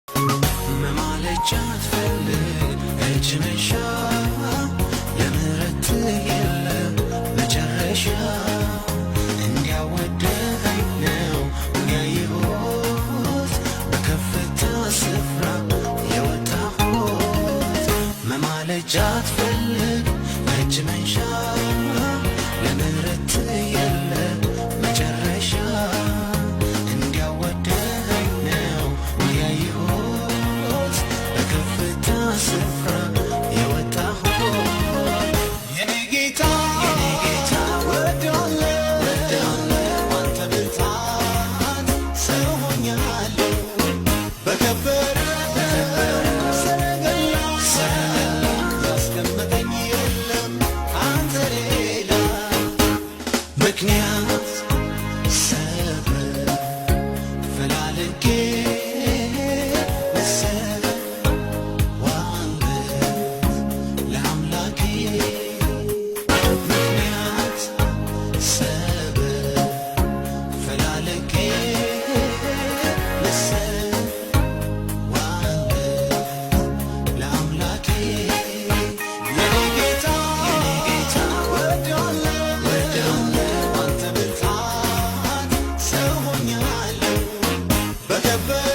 መማለጃ አትፈልግ እጅ መንሻ ለምህረት የለም መጨረሻ እንዲያወደኸኝ ነው ያየሁት በከፍታ ስፍራ የወጣሁት መማለጃ አትፈልግ እጅ መንሻ ለምህረት የለም መጨረሻ እንዲያወደኸኝ ነው ያየሁት በከፍታ ስፍራ የወጣሁት የኔ ጌታ ወድሃለሁ አንተ ብርታት ሰው ሆኛለሁ በከበረ ሰረገላ ያስቀመጠኝ የለም አንተ ሌላ ምክንያት ሰበብ ፈላልጌ ለአምላኬ ምክንያት ሰበብ ፈላልጌ ለአምላኬ የኔ ጌታ ወድሃለሁ አንተ ብርታት ሰው ሆኛለሁ በከበረ